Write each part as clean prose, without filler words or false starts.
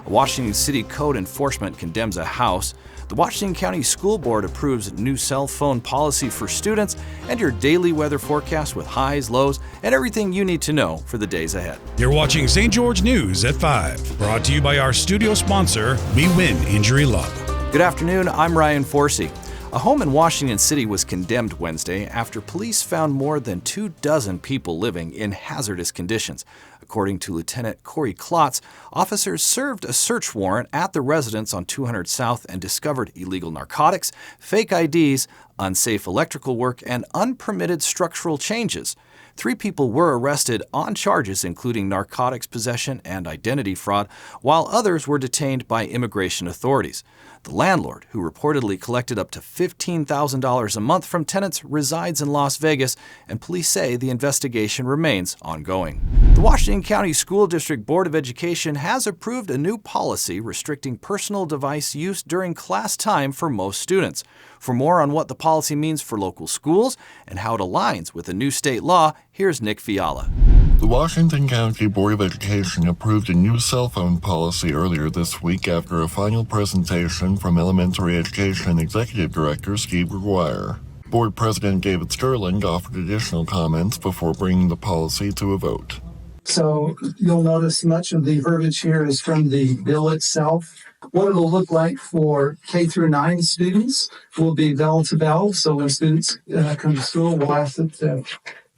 Washington City Code enforcement condemns a house. The Washington County School Board approves new cell phone policy for students, and your daily weather forecast with highs, lows, and everything you need to know for the days ahead. You're watching St. George News at 5, brought to you by our studio sponsor, We Win Injury Law. Good afternoon, I'm Ryan Forsey. A home in Washington City was condemned Wednesday after police found more than 24 people living in hazardous conditions. According to Lieutenant Corey Klotz, officers served a search warrant at the residence on 200 South and discovered illegal narcotics, fake IDs, unsafe electrical work, and unpermitted structural changes. 3 people were arrested on charges including narcotics possession and identity fraud, while others were detained by immigration authorities. The landlord, who reportedly collected up to $15,000 a month from tenants, resides in Las Vegas, and police say the investigation remains ongoing. The Washington County School District Board of Education has approved a new policy restricting personal device use during class time for most students. For more on what the policy means for local schools and how it aligns with a new state law, here's Nick Fiala. The Washington County Board of Education approved a new cell phone policy earlier this week after a final presentation from Elementary Education Executive Director Steve McGuire. Board President David Sterling offered additional comments before bringing the policy to a vote. So you'll notice much of the verbiage here is from the bill itself. What it'll look like for K through 9 students will be bell to bell. So when students come to school, we'll ask that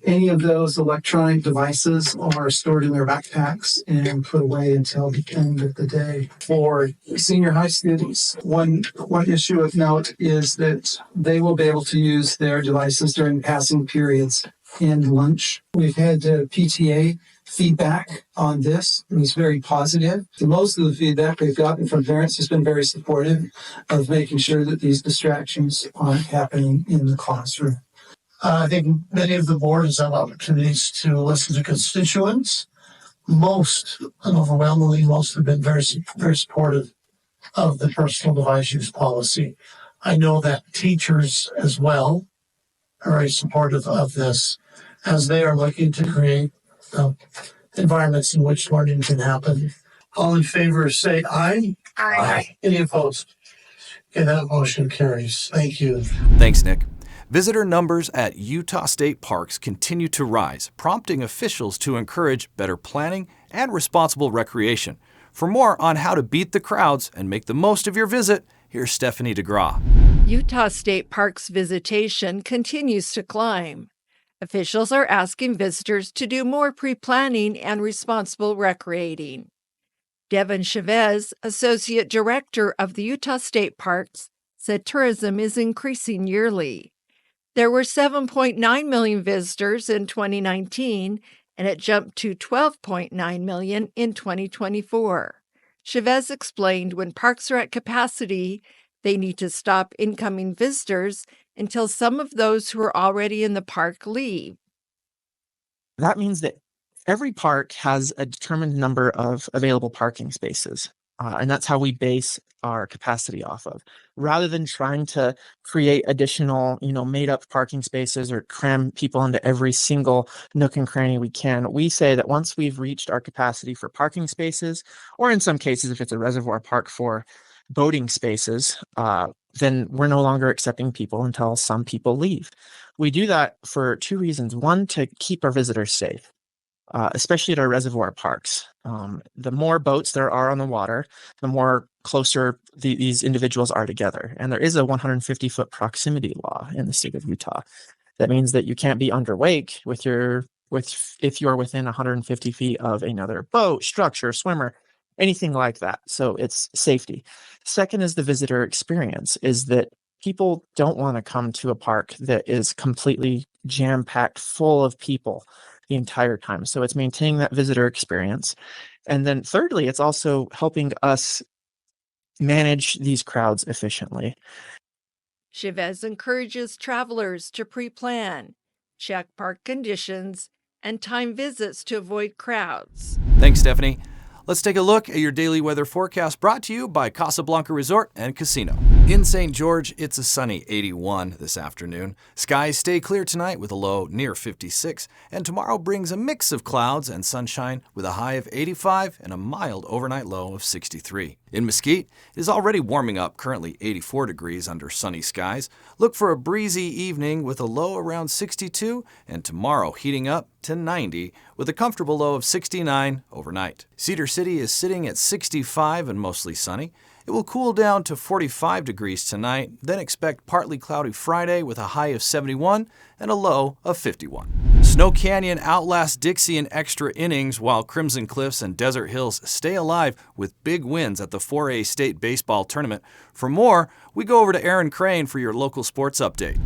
any of those electronic devices are stored in their backpacks and put away until the end of the day. For senior high students, one issue of note is that they will be able to use their devices during passing periods and lunch. We've had PTA feedback on this. It was very positive. Most of the feedback we've gotten from parents has been very supportive of making sure that these distractions aren't happening in the classroom. I think many of the board has had opportunities to listen to constituents. Most, and overwhelmingly most, have been very supportive of the personal device use policy. I know that teachers as well are very supportive of this as they are looking to create environments in which learning can happen. All in favor say aye. Aye. Any opposed? Okay, that motion carries. Thank you. Thanks, Nick. Visitor numbers at Utah State parks continue to rise, prompting officials to encourage better planning and responsible recreation. For more on how to beat the crowds and make the most of your visit, here's Stephanie DeGraw. Utah State Parks visitation continues to climb. Officials are asking visitors to do more pre-planning and responsible recreating. Devin Chavez, Associate Director of the Utah State Parks, said tourism is increasing yearly. There were 7.9 million visitors in 2019, and it jumped to 12.9 million in 2024. Chavez explained when parks are at capacity, they need to stop incoming visitors until some of those who are already in the park leave. That means that every park has a determined number of available parking spaces, and that's how we base our capacity off of. Rather than trying to create additional, made-up parking spaces or cram people into every single nook and cranny we can, we say that once we've reached our capacity for parking spaces, or in some cases, if it's a reservoir park for boating spaces, then we're no longer accepting people until some people leave. We do that for 2 reasons. One, to keep our visitors safe, especially at our reservoir parks. The more boats there are on the water, the more closer these individuals are together. And there is a 150-foot proximity law in the state of Utah. That means that you can't be underweight if you're within 150 feet of another boat, structure, swimmer, anything like that. So it's safety. Second is the visitor experience, is that people don't want to come to a park that is completely jam-packed full of people the entire time. So it's maintaining that visitor experience. And then thirdly, it's also helping us manage these crowds efficiently. Chavez encourages travelers to pre-plan, check park conditions, and time visits to avoid crowds. Thanks, Stephanie. Let's take a look at your daily weather forecast brought to you by Casablanca Resort and Casino. In St. George, it's a sunny 81 this afternoon. Skies stay clear tonight with a low near 56, and tomorrow brings a mix of clouds and sunshine with a high of 85 and a mild overnight low of 63. In Mesquite, it is already warming up, currently 84 degrees under sunny skies. Look for a breezy evening with a low around 62, and tomorrow heating up to 90 with a comfortable low of 69 overnight. Cedar City is sitting at 65 and mostly sunny. It will cool down to 45 degrees tonight, then expect partly cloudy Friday with a high of 71 and a low of 51. Snow Canyon outlasts Dixie in extra innings while Crimson Cliffs and Desert Hills stay alive with big wins at the 4A State Baseball Tournament. For more, we go over to Aaron Crane for your local sports update.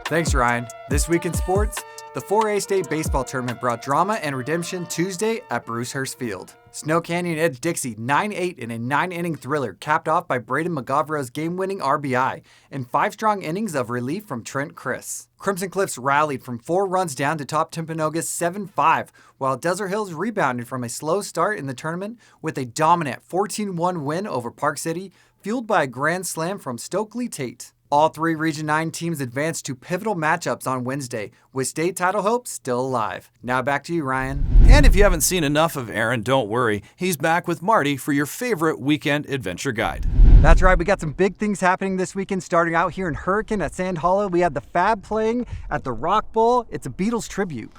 Thanks, Ryan. This week in sports, the 4A State Baseball Tournament brought drama and redemption Tuesday at Brucehurst Field. Snow Canyon edged Dixie 9-8 in a 9-inning thriller capped off by Braden McGavro's game-winning RBI and 5 strong innings of relief from Trent Chris. Crimson Cliffs rallied from 4 runs down to top Timpanogos 7-5, while Desert Hills rebounded from a slow start in the tournament with a dominant 14-1 win over Park City, fueled by a grand slam from Stokely Tate. All 3 Region 9 teams advanced to pivotal matchups on Wednesday, with state title hopes still alive. Now back to you, Ryan. And if you haven't seen enough of Aaron, don't worry. He's back with Marty for your favorite weekend adventure guide. That's right, we got some big things happening this weekend. Starting out here in Hurricane at Sand Hollow, we had the Fab playing at the Rock Bowl. It's a Beatles tribute.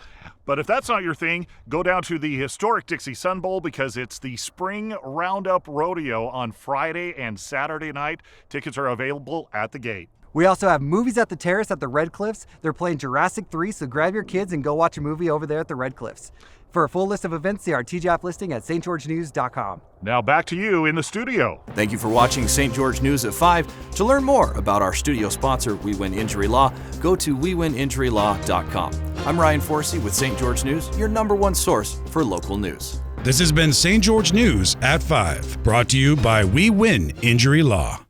But if that's not your thing, go down to the historic Dixie Sun Bowl because it's the Spring Roundup Rodeo on Friday and Saturday night. Tickets are available at the gate. We also have Movies at the Terrace at the Red Cliffs. They're playing Jurassic 3, so grab your kids and go watch a movie over there at the Red Cliffs. For a full list of events, see our TGIF listing at stgeorgenews.com. Now back to you in the studio. Thank you for watching St. George News at 5. To learn more about our studio sponsor, We Win Injury Law, go to wewininjurylaw.com. I'm Ryan Forsey with St. George News, your #1 source for local news. This has been St. George News at 5, brought to you by We Win Injury Law.